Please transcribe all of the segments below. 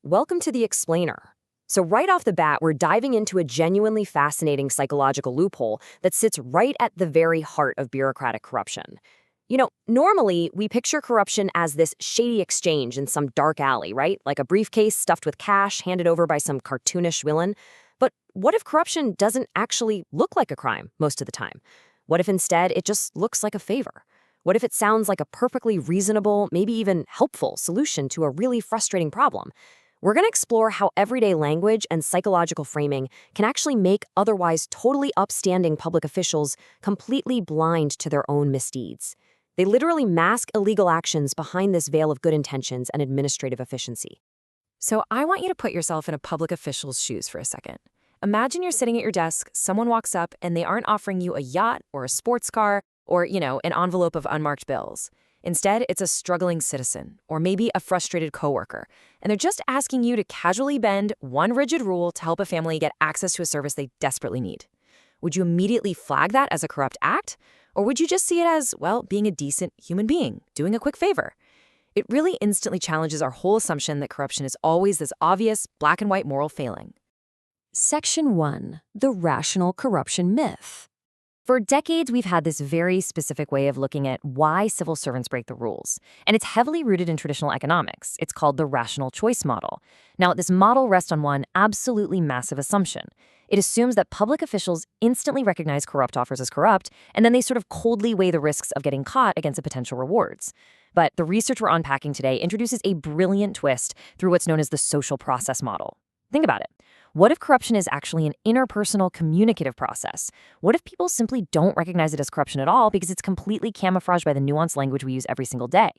Welcome to The Explainer. So, right off the bat, we're diving into a genuinely fascinating psychological loophole that sits right at the very heart of bureaucratic corruption. Normally, we picture corruption as this shady exchange in some dark alley, right? Like a briefcase stuffed with cash handed over by some cartoonish villain. But what if corruption doesn't actually look like a crime most of the time? What if instead it just looks like a favor? What if it sounds like a perfectly reasonable, maybe even helpful solution to a really frustrating problem? We're going to explore how everyday language and psychological framing can actually make otherwise totally upstanding public officials completely blind to their own misdeeds. They literally mask illegal actions behind this veil of good intentions and administrative efficiency. So I want you to put yourself in a public official's shoes for a second. Imagine you're sitting at your desk, someone walks up, and they aren't offering you a yacht or a sports car or, an envelope of unmarked bills. Instead, it's a struggling citizen, or maybe a frustrated coworker, and they're just asking you to casually bend one rigid rule to help a family get access to a service they desperately need. Would you immediately flag that as a corrupt act? Or would you just see it as, well, being a decent human being, doing a quick favor? It really instantly challenges our whole assumption that corruption is always this obvious, black and white moral failing. Section 1. The Rational Corruption Myth. For decades, we've had this very specific way of looking at why civil servants break the rules, and it's heavily rooted in traditional economics. It's called the rational choice model. Now, this model rests on one absolutely massive assumption. It assumes that public officials instantly recognize corrupt offers as corrupt, and then they sort of coldly weigh the risks of getting caught against the potential rewards. But the research we're unpacking today introduces a brilliant twist through what's known as the social process model. Think about it. What if corruption is actually an interpersonal communicative process? What if people simply don't recognize it as corruption at all because it's completely camouflaged by the nuanced language we use every single day?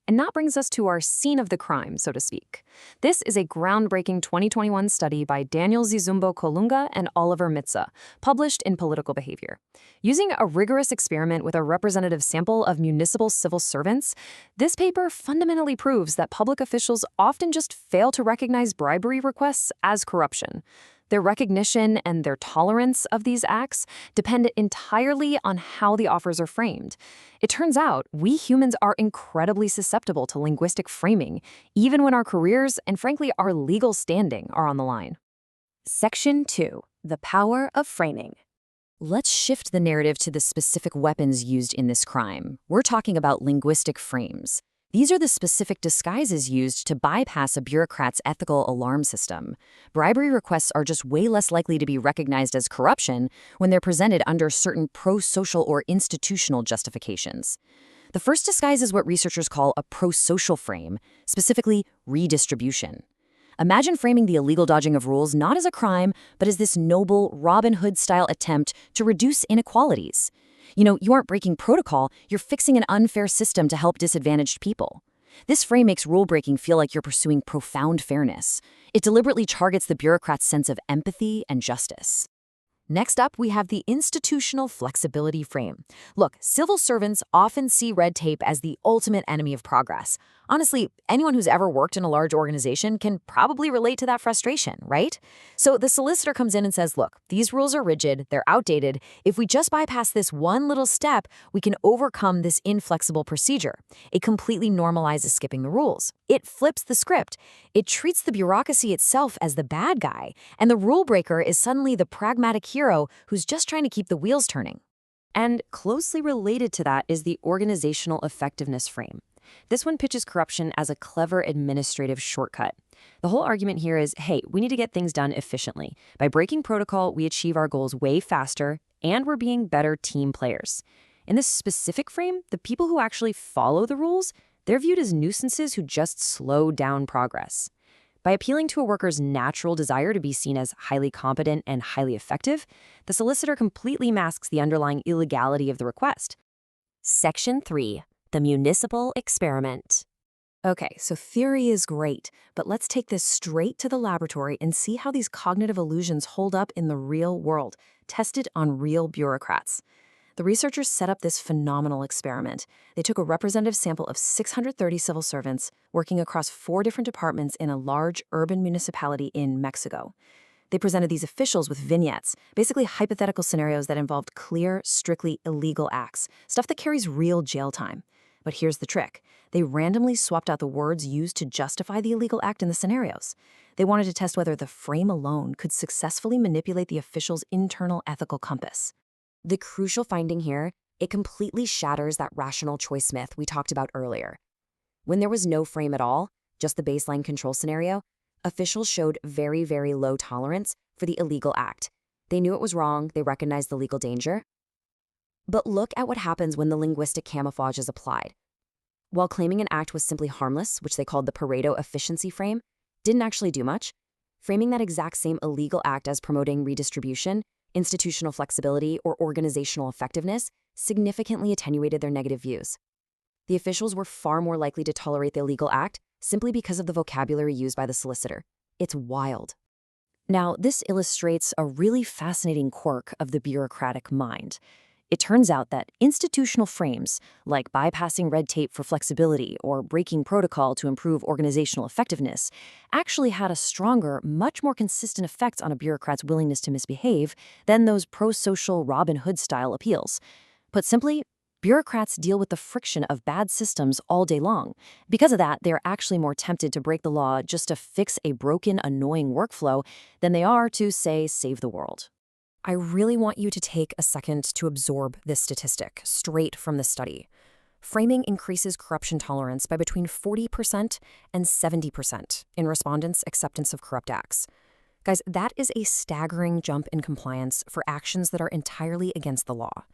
And that brings us to our scene of the crime, so to speak. This is a groundbreaking 2021 study by Daniel Zizumbo Kolunga and Oliver Mitza, published in Political Behavior. Using a rigorous experiment with a representative sample of municipal civil servants, this paper fundamentally proves that public officials often just fail to recognize bribery requests as corruption. Their recognition and their tolerance of these acts depend entirely on how the offers are framed. It turns out we humans are incredibly susceptible to linguistic framing, even when our careers and, frankly, our legal standing are on the line. Section 2. The Power of Framing. Let's shift the narrative to the specific weapons used in this crime. We're talking about linguistic frames. These are the specific disguises used to bypass a bureaucrat's ethical alarm system. Bribery requests are just way less likely to be recognized as corruption when they're presented under certain pro-social or institutional justifications. The first disguise is what researchers call a pro-social frame, specifically redistribution. Imagine framing the illegal dodging of rules not as a crime, but as this noble Robin Hood-style attempt to reduce inequalities. You aren't breaking protocol, you're fixing an unfair system to help disadvantaged people. This frame makes rule-breaking feel like you're pursuing profound fairness. It deliberately targets the bureaucrat's sense of empathy and justice. Next up, we have the institutional flexibility frame. Look, civil servants often see red tape as the ultimate enemy of progress. Honestly, anyone who's ever worked in a large organization can probably relate to that frustration, right? So the solicitor comes in and says, look, these rules are rigid, they're outdated. If we just bypass this one little step, we can overcome this inflexible procedure. It completely normalizes skipping the rules. It flips the script. It treats the bureaucracy itself as the bad guy, and the rule breaker is suddenly the pragmatic hero who's just trying to keep the wheels turning. And closely related to that is the organizational effectiveness frame. This one pitches corruption as a clever administrative shortcut. The whole argument here is, hey, we need to get things done efficiently. By breaking protocol, we achieve our goals way faster, and we're being better team players. In this specific frame, the people who actually follow the rules, they're viewed as nuisances who just slow down progress. By appealing to a worker's natural desire to be seen as highly competent and highly effective, the solicitor completely masks the underlying illegality of the request. Section 3. The Municipal Experiment. Okay, so theory is great, but let's take this straight to the laboratory and see how these cognitive illusions hold up in the real world, tested on real bureaucrats. The researchers set up this phenomenal experiment. They took a representative sample of 630 civil servants working across 4 different departments in a large urban municipality in Mexico. They presented these officials with vignettes, basically hypothetical scenarios that involved clear, strictly illegal acts, stuff that carries real jail time. But here's the trick. They randomly swapped out the words used to justify the illegal act in the scenarios. They wanted to test whether the frame alone could successfully manipulate the official's internal ethical compass. The crucial finding here, it completely shatters that rational choice myth we talked about earlier. When there was no frame at all, just the baseline control scenario, officials showed very, very low tolerance for the illegal act. They knew it was wrong, they recognized the legal danger. But look at what happens when the linguistic camouflage is applied. While claiming an act was simply harmless, which they called the Pareto efficiency frame, didn't actually do much, framing that exact same illegal act as promoting redistribution, institutional flexibility, or organizational effectiveness significantly attenuated their negative views. The officials were far more likely to tolerate the illegal act simply because of the vocabulary used by the solicitor. It's wild. Now, this illustrates a really fascinating quirk of the bureaucratic mind. It turns out that institutional frames, like bypassing red tape for flexibility or breaking protocol to improve organizational effectiveness, actually had a stronger, much more consistent effect on a bureaucrat's willingness to misbehave than those pro-social Robin Hood-style appeals. Put simply, bureaucrats deal with the friction of bad systems all day long. Because of that, they're actually more tempted to break the law just to fix a broken, annoying workflow than they are to, say, save the world. I really want you to take a second to absorb this statistic straight from the study. Framing increases corruption tolerance by between 40% and 70% in respondents' acceptance of corrupt acts. Guys, that is a staggering jump in compliance for actions that are entirely against the law.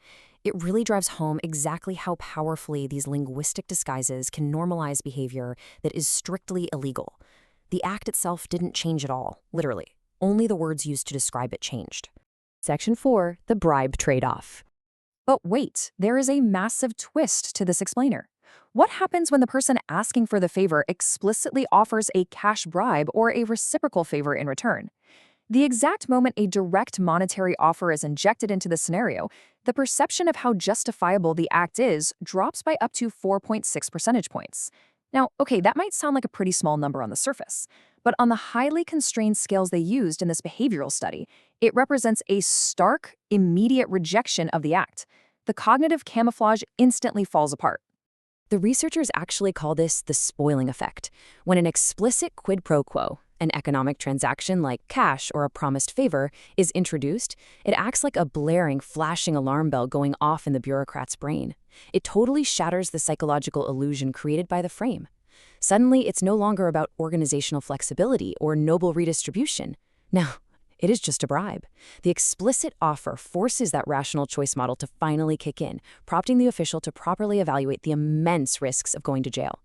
It really drives home exactly how powerfully these linguistic disguises can normalize behavior that is strictly illegal. The act itself didn't change at all, literally. Only the words used to describe it changed. Section 4, the bribe trade-off. But wait, there is a massive twist to this explainer. What happens when the person asking for the favor explicitly offers a cash bribe or a reciprocal favor in return? The exact moment a direct monetary offer is injected into the scenario, the perception of how justifiable the act is drops by up to 4.6 percentage points. Now, okay, that might sound like a pretty small number on the surface, but on the highly constrained scales they used in this behavioral study, it represents a stark, immediate rejection of the act. The cognitive camouflage instantly falls apart. The researchers actually call this the spoiling effect. When an explicit quid pro quo, an economic transaction like cash or a promised favor, is introduced, it acts like a blaring, flashing alarm bell going off in the bureaucrat's brain. It totally shatters the psychological illusion created by the frame. Suddenly, it's no longer about organizational flexibility or noble redistribution. Now, it is just a bribe. The explicit offer forces that rational choice model to finally kick in, prompting the official to properly evaluate the immense risks of going to jail.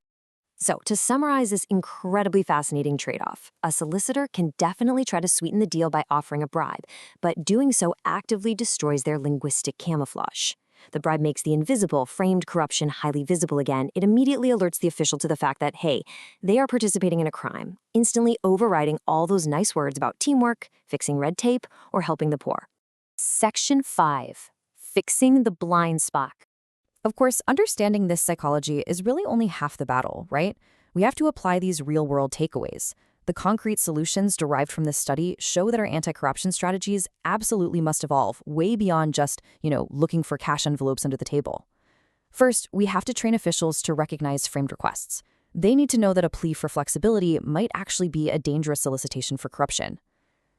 So, to summarize this incredibly fascinating trade-off, a solicitor can definitely try to sweeten the deal by offering a bribe, but doing so actively destroys their linguistic camouflage. The bribe makes the invisible, framed corruption highly visible again. It immediately alerts the official to the fact that, hey, they are participating in a crime, instantly overriding all those nice words about teamwork, fixing red tape, or helping the poor. Section 5. Fixing the blind spot. Of course, understanding this psychology is really only half the battle, right? We have to apply these real-world takeaways. The concrete solutions derived from this study show that our anti-corruption strategies absolutely must evolve way beyond just, looking for cash envelopes under the table. First, we have to train officials to recognize framed requests. They need to know that a plea for flexibility might actually be a dangerous solicitation for corruption.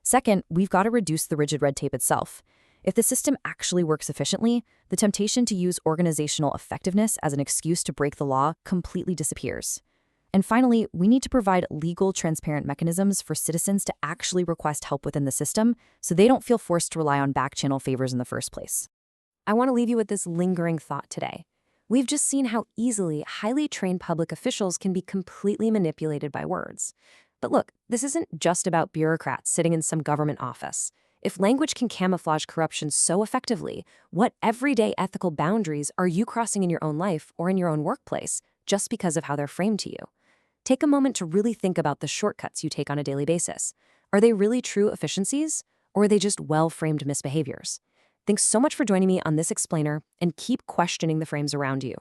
Second, we've got to reduce the rigid red tape itself. If the system actually works efficiently, the temptation to use organizational effectiveness as an excuse to break the law completely disappears. And finally, we need to provide legal, transparent mechanisms for citizens to actually request help within the system so they don't feel forced to rely on back-channel favors in the first place. I want to leave you with this lingering thought today. We've just seen how easily highly trained public officials can be completely manipulated by words. But look, this isn't just about bureaucrats sitting in some government office. If language can camouflage corruption so effectively, what everyday ethical boundaries are you crossing in your own life or in your own workplace just because of how they're framed to you? Take a moment to really think about the shortcuts you take on a daily basis. Are they really true efficiencies, or are they just well-framed misbehaviors? Thanks so much for joining me on this explainer, and keep questioning the frames around you.